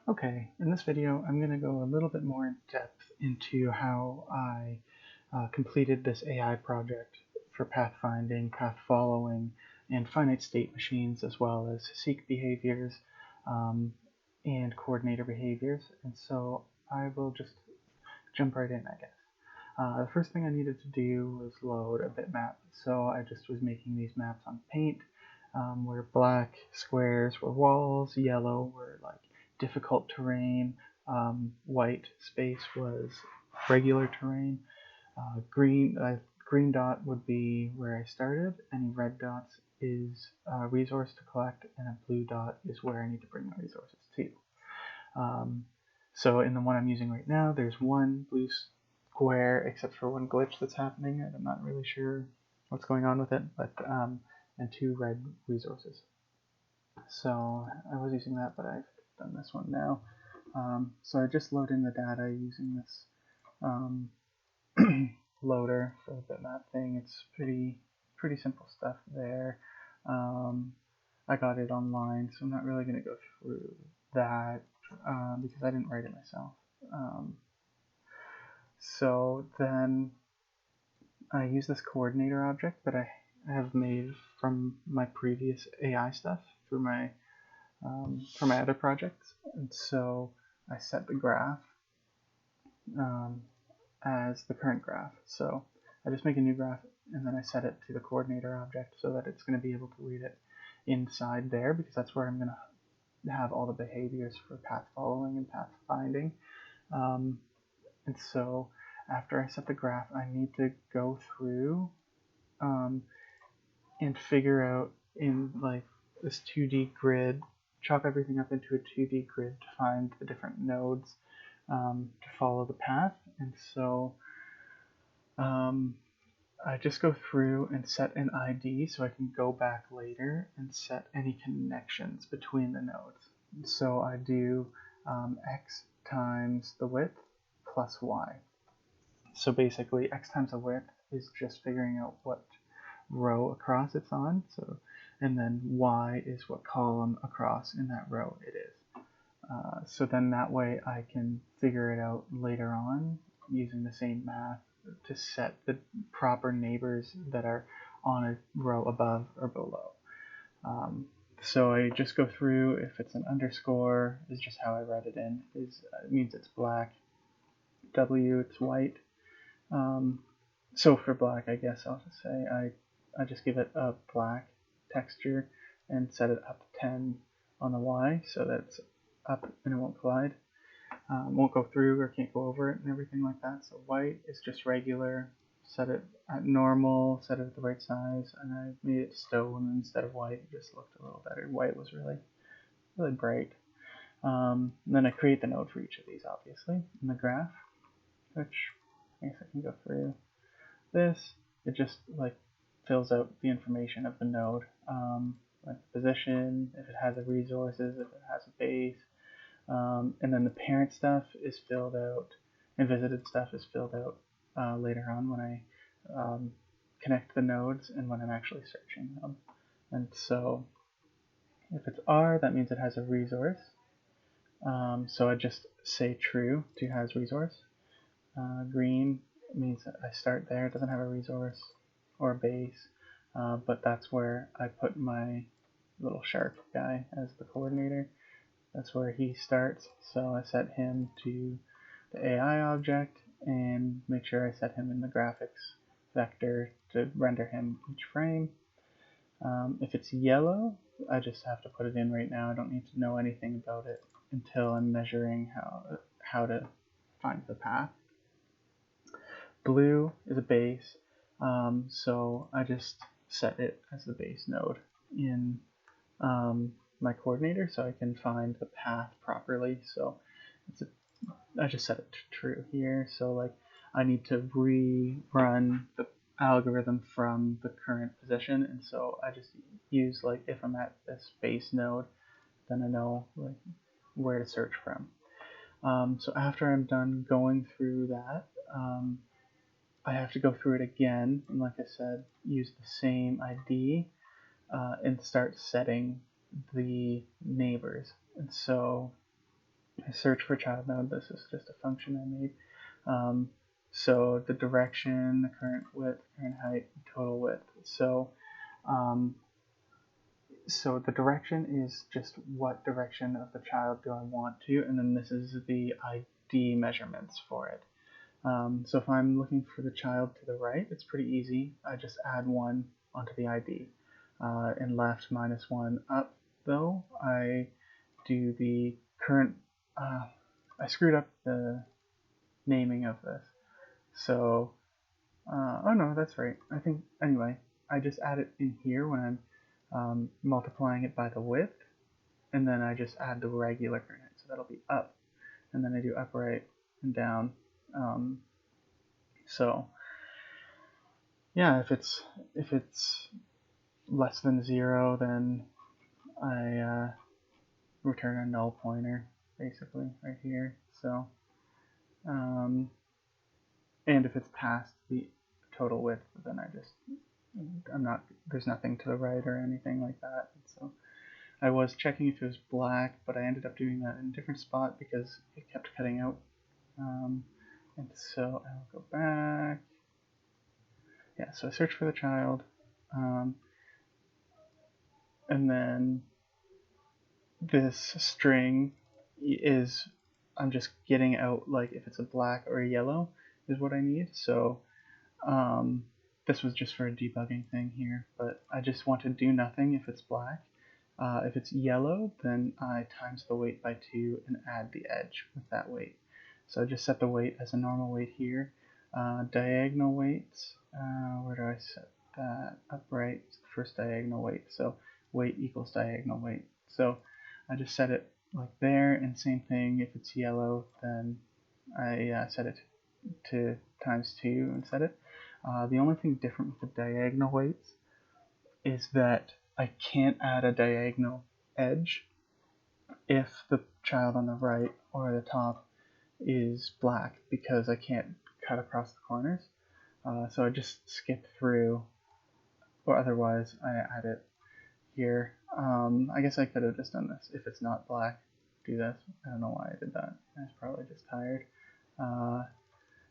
Okay, in this video I'm going to go a little bit more in depth into how I completed this AI project for pathfinding, path following, and finite state machines, as well as seek behaviors um, and coordinator behaviors. And so I will just jump right in, I guess. The first thing I needed to do was load a bitmap. So I just was making these maps on Paint, where black squares were walls, yellow were like difficult terrain, white space was regular terrain, green dot would be where I started, any red dots is a resource to collect, and a blue dot is where I need to bring my resources to. Um, so in the one I'm using right now, there's one blue square, except for one glitch that's happening, and I'm not really sure what's going on with it, but and two red resources. So I was using that, but I've done this one now. So I just load in the data using this um, loader for the bitmap thing. It's pretty simple stuff there. I got it online, so I'm not really going to go through that because I didn't write it myself. So then I use this coordinator object that I have made from my previous AI stuff for my other projects, and so I set the graph um, as the current graph. So I just make a new graph and then I set it to the coordinator object so that it's going to be able to read it inside there, because that's where I'm going to have all the behaviors for path following and path finding. And so after I set the graph, I need to go through and figure out in like this 2D grid, chop everything up into a 2D grid to find the different nodes to follow the path. And so I just go through and set an ID so I can go back later and set any connections between the nodes. So I do x times the width plus y. So basically x times the width is just figuring out what row across it's on, so, and then y is what column across in that row it is. So then that way I can figure it out later on using the same math to set the proper neighbors that are on a row above or below. So I just go through, if it's an underscore, is just how I write it in, it means it's black, W it's white. So for black, I guess I'll just say I just give it a black texture and set it up to 10 on the Y so that it's up and it won't collide. Won't go through or can't go over it and everything like that. So white is just regular, set it at normal, set it at the right size, and I made it stone instead of white. It just looked a little better. White was really bright. Then I create the node for each of these, obviously, in the graph, which I guess I can go through this. It just like fills out the information of the node, like the position, if it has a resources, if it has a base, and then the parent stuff is filled out, and visited stuff is filled out later on when I connect the nodes and when I'm actually searching them. And so if it's R, that means it has a resource. So I just say true to has resource. Green means that I start there, it doesn't have a resource or a base, but that's where I put my little shark guy as the coordinator. That's where he starts, so I set him to the AI object and make sure I set him in the graphics vector to render him each frame. If it's yellow, I just have to put it in right now. I don't need to know anything about it until I'm measuring how to find the path. Blue is a base, so I just set it as the base node in my coordinator so I can find the path properly. So I just set it to true here. So like I need to rerun the algorithm from the current position, and so I just use like if I'm at this base node, then I know like where to search from. So after I'm done going through that, I have to go through it again, and like I said, use the same ID and start setting the neighbors. And so I search for child node. This is just a function I made. So the direction, the current width, current height, total width. So the direction is just what direction of the child do I want to, and then this is the ID measurements for it. So if I'm looking for the child to the right, it's pretty easy. I just add 1 onto the ID. And left -1 up, though, I do the current. I screwed up the naming of this. So, oh no, that's right. I think, anyway, I just add it in here when I'm multiplying it by the width, and then I just add the regular current. So that'll be up, and then I do upright and down. So yeah, if it's less than 0, then I return a null pointer, basically, right here. So, and if it's past the total width, then there's nothing to the right or anything like that. So I was checking if it was black, but I ended up doing that in a different spot because it kept cutting out. And so I'll go back. Yeah, so I search for the child, and then this string is, I'm just getting out like if it's a black or a yellow is what I need. So this was just for a debugging thing here, but I just want to do nothing if it's black. If it's yellow, then I times the weight by 2 and add the edge with that weight. So I just set the weight as a normal weight here. Diagonal weights, where do I set that? Upright, first diagonal weight. So weight equals diagonal weight. So I just set it like there, and same thing, if it's yellow, then I set it to times 2 and set it. The only thing different with the diagonal weights is that I can't add a diagonal edge if the child on the right or the top is black, because I can't cut across the corners. So I just skip through, or otherwise I add it here. I guess I could have just done this. If it's not black, do this. I don't know why I did that. I was probably just tired.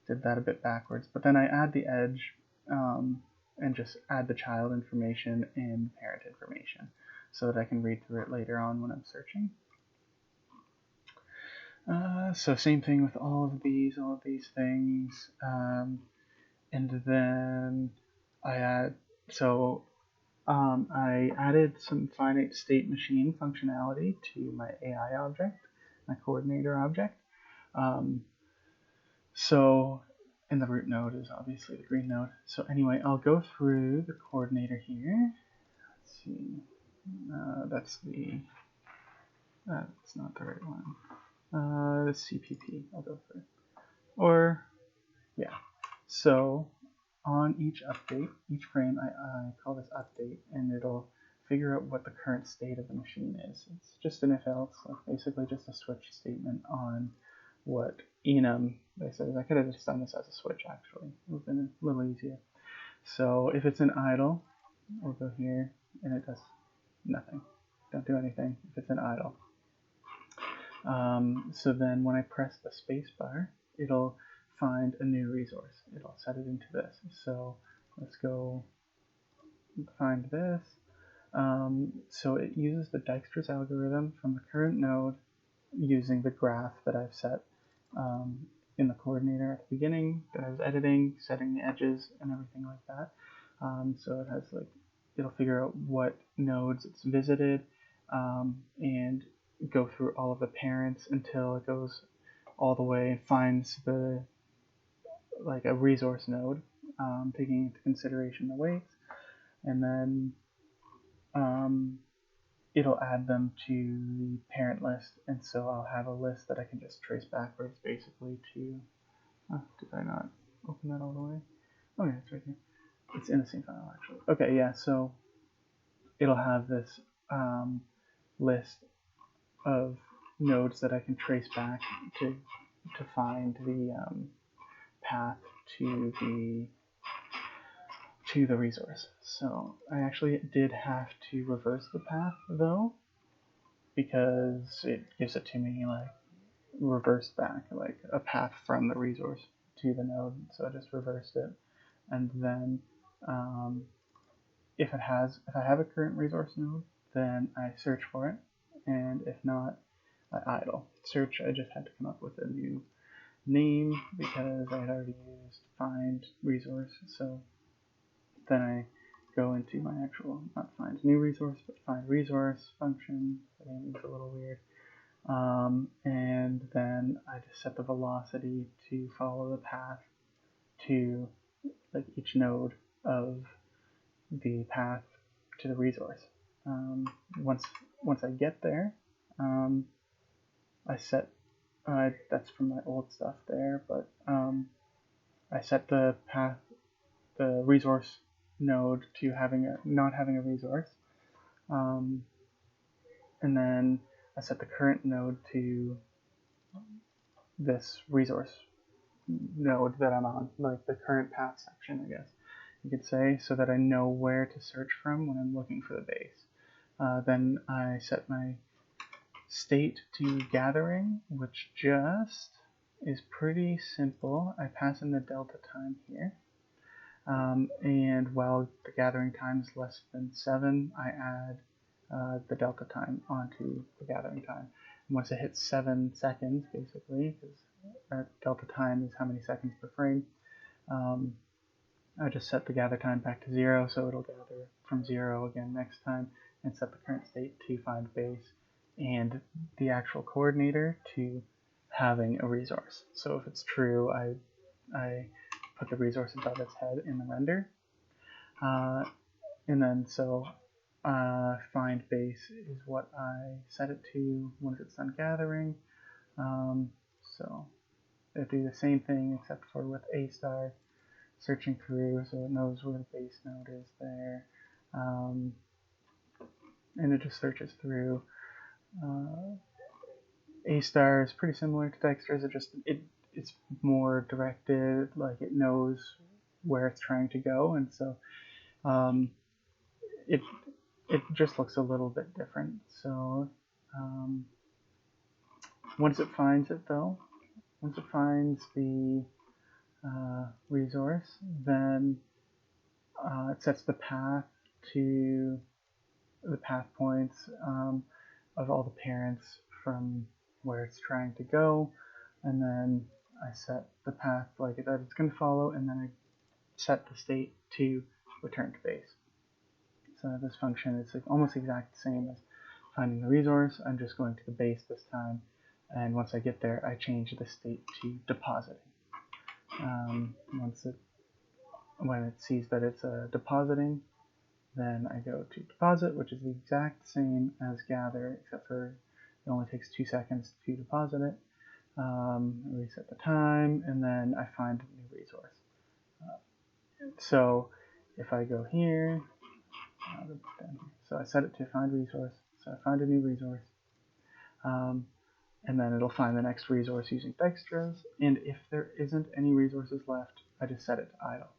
Did that a bit backwards. But then I add the edge and just add the child information and parent information so that I can read through it later on when I'm searching. So same thing with all of these things. And then I added some finite state machine functionality to my AI object, my coordinator object. And the root node is obviously the green node. So anyway, I'll go through the coordinator here. Let's see. That's not the right one. The CPP I'll go through. Or, yeah. So on each update, each frame, I call this update, and it'll figure out what the current state of the machine is. It's just an if-else, like basically just a switch statement on what enum they said. I could have just done this as a switch, actually. It would have been a little easier. So if it's an idle, we'll go here, and it does nothing. Don't do anything if it's an idle. So then when I press the space bar, it'll find a new resource. It'll set it into this. So let's go find this. So it uses the Dijkstra's algorithm from the current node using the graph that I've set in the coordinator at the beginning that I was editing, setting the edges and everything like that. So it has it'll figure out what nodes it's visited and go through all of the parents until it goes all the way and finds a resource node, taking into consideration the weights, and then it'll add them to the parent list, and so I'll have a list that I can just trace backwards basically to, did I not open that all the way? Oh yeah, it's right here. It's in the same file actually. Okay, yeah, so it'll have this list of nodes that I can trace back to find the path to the resource. So I actually did have to reverse the path though, because it gives it to me reversed back, like a path from the resource to the node. So I just reversed it, and then if I have a current resource node, then I search for it, and if not, I idle. Search, I just had to come up with a new name because I had already used find resource. So then I go into my actual, not find new resource, but find resource function. The name is a little weird. And then I just set the velocity to follow the path to like each node of the path to the resource. Once I get there, I set that's from my old stuff there, but I set the path, the resource node to not having a resource, and then I set the current node to this resource node that I'm on, like the current path section, I guess you could say, so that I know where to search from when I'm looking for the base. Then I set my state to gathering, which just is pretty simple. I pass in the delta time here, and while the gathering time is less than 7, I add the delta time onto the gathering time. And once it hits 7 seconds, basically, because delta time is how many seconds per frame, I just set the gather time back to 0, so it'll gather from 0 again next time, and set the current state to find base, and the actual coordinator to having a resource. So if it's true, I put the resource above its head in the render. And then so find base is what I set it to once it's done gathering. So I do the same thing except for with A star searching through, so it knows where the base node is there. And it just searches through. A star is pretty similar to Dexter's, it's more directed, like it knows where it's trying to go, and so it just looks a little bit different. So once it finds it though, once it finds the resource, then it sets the path to the path points of all the parents from where it's trying to go, and then I set the path like that it's going to follow, and then I set the state to return to base. So this function is almost exact same as finding the resource. I'm just going to the base this time, and once I get there, I change the state to depositing. When it sees that it's depositing, then I go to deposit, which is the exact same as gather, except for it only takes 2 seconds to deposit it. Reset the time, and then I find a new resource. So if I go here, so I set it to find resource, so I find a new resource, and then it'll find the next resource using Dijkstra's, and if there isn't any resources left, I just set it to idle.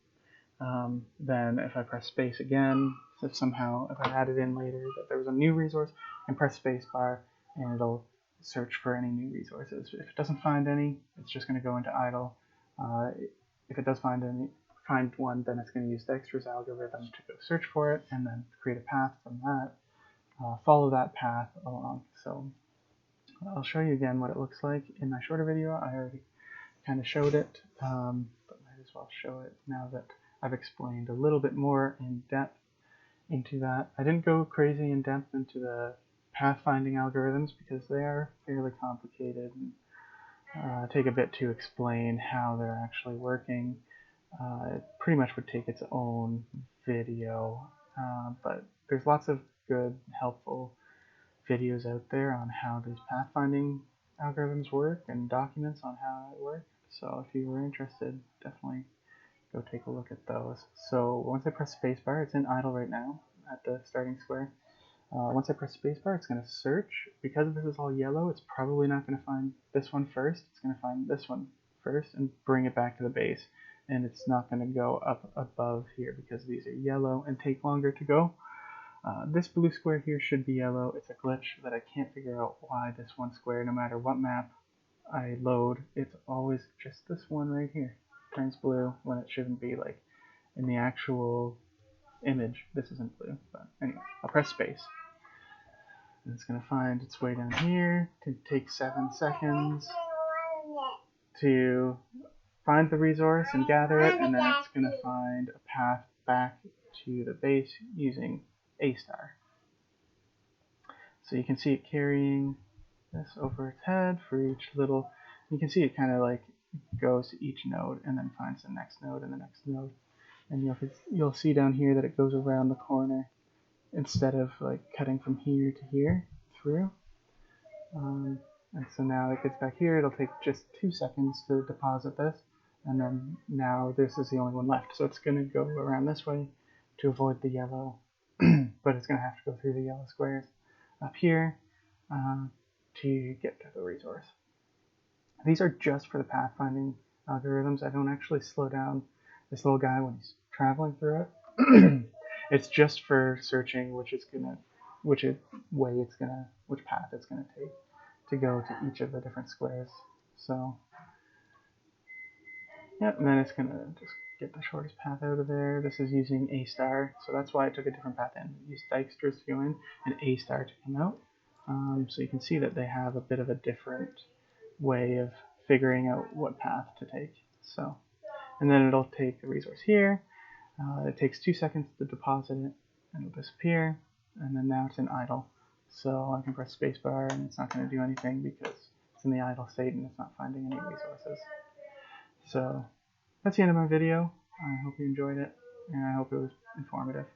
Then if I press space again, if I added in later that there was a new resource, and press space bar, and it'll search for any new resources. If it doesn't find any, it's just going to go into idle. If it does find one, then it's going to use Dijkstra's algorithm to go search for it, and then create a path from that, follow that path along. So I'll show you again what it looks like in my shorter video. I already kind of showed it, but might as well show it now that I've explained a little bit more in depth into that. I didn't go crazy in depth into the pathfinding algorithms because they are fairly complicated and take a bit to explain how they're actually working. It pretty much would take its own video, but there's lots of good, helpful videos out there on how these pathfinding algorithms work and documents on how it works. So if you were interested, definitely go take a look at those. So once I press spacebar, it's in idle right now at the starting square. Once I press spacebar, it's going to search. Because this is all yellow, it's probably not going to find this one first. It's going to find this one first and bring it back to the base. And it's not going to go up above here because these are yellow and take longer to go. This blue square here should be yellow. It's a glitch that I can't figure out why this one square, no matter what map I load, it's always just this one right here. Turns blue when it shouldn't be. Like in the actual image, this isn't blue. But anyway, I'll press space. And it's going to find its way down here. It can take 7 seconds to find the resource and gather it, and then it's going to find a path back to the base using A star. So you can see it carrying this over its head for each little. You can see it kind of like goes to each node and then finds the next node and the next node. And you'll see down here that it goes around the corner instead of like cutting from here to here through. And so now it gets back here. It'll take just 2 seconds to deposit this, and then now this is the only one left. So it's going to go around this way to avoid the yellow, but it's going to have to go through the yellow squares up here to get to the resource. These are just for the pathfinding algorithms. I don't actually slow down this little guy when he's traveling through it. It's just for searching which path it's gonna take to go to each of the different squares. So, yep, and then it's gonna just get the shortest path out of there. This is using A star, so that's why I took a different path in. I used Dijkstra's to go in and A star to come out. So you can see that they have a bit of a different way of figuring out what path to take. So, and then it'll take the resource here. It takes 2 seconds to deposit it, and it'll disappear, and then now it's in idle. So I can press spacebar, and it's not going to do anything because it's in the idle state and it's not finding any resources. So that's the end of my video. I hope you enjoyed it, and I hope it was informative.